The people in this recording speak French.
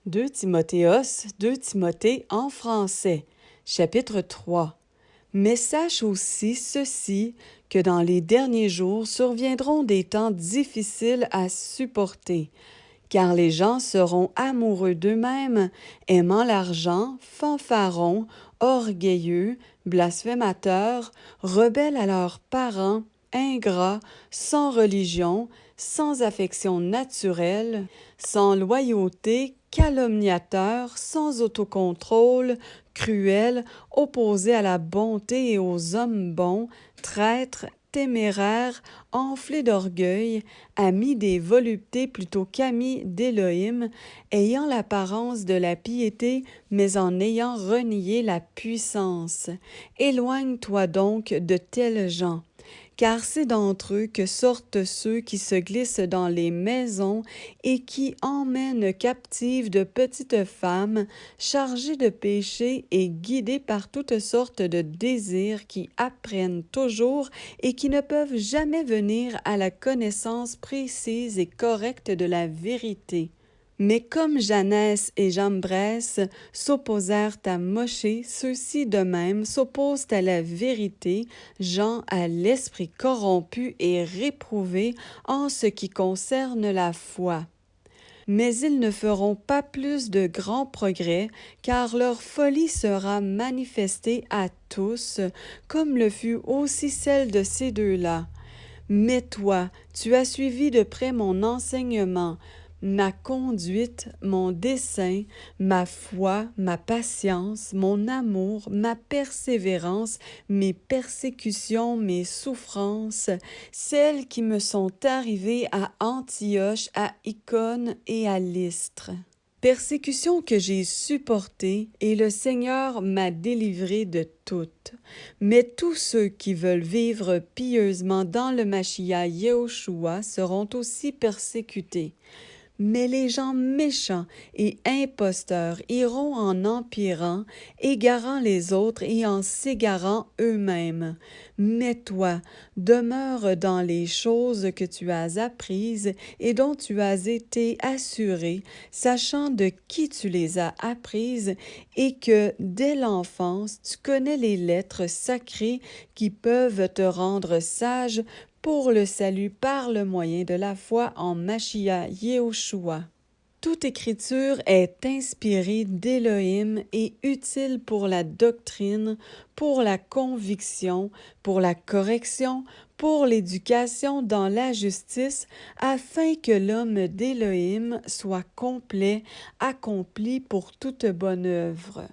2 Timothéos, 2 Timothée en français, chapitre 3. Mais sache aussi ceci, que dans les derniers jours surviendront des temps difficiles à supporter, car les gens seront amoureux d'eux-mêmes, aimant l'argent, fanfarons, orgueilleux, blasphémateurs, rebelles à leurs parents, ingrats, sans religion, sans affection naturelle, sans loyauté, calomniateurs, sans autocontrôle, cruels, opposés à la bonté et aux hommes bons, traîtres, téméraires, enflés d'orgueil, amis des voluptés plutôt qu'amis d'Élohim, ayant l'apparence de la piété, mais en ayant renié la puissance. Éloigne-toi donc de tels gens. Car c'est d'entre eux que sortent ceux qui se glissent dans les maisons et qui emmènent captives de petites femmes, chargées de péchés et guidées par toutes sortes de désirs qui apprennent toujours et qui ne peuvent jamais venir à la connaissance précise et correcte de la vérité. Mais comme Janès et Jambres s'opposèrent à Moshé, ceux-ci de même s'opposent à la vérité, gens à l'esprit corrompu et réprouvé en ce qui concerne la foi. Mais ils ne feront pas plus de grands progrès, car leur folie sera manifestée à tous, comme le fut aussi celle de ces deux-là. Mais toi, tu as suivi de près mon enseignement, ma conduite, mon dessein, ma foi, ma patience, mon amour, ma persévérance, mes persécutions, mes souffrances, celles qui me sont arrivées à Antioche, à Icône et à Lystre. Persécution que j'ai supportée, et le Seigneur m'a délivré de toutes. Mais tous ceux qui veulent vivre pieusement dans le Mashiach Yehoshua seront aussi persécutés. Mais les gens méchants et imposteurs iront en empirant, égarant les autres et en s'égarant eux-mêmes. Mais toi, demeure dans les choses que tu as apprises et dont tu as été assuré, sachant de qui tu les as apprises et que, dès l'enfance, tu connais les lettres sacrées qui peuvent te rendre sage pour le salut par le moyen de la foi en Mashiach Yehoshua. Toute écriture est inspirée d'Élohim et utile pour la doctrine, pour la conviction, pour la correction, pour l'éducation dans la justice, afin que l'homme d'Élohim soit complet, accompli pour toute bonne œuvre.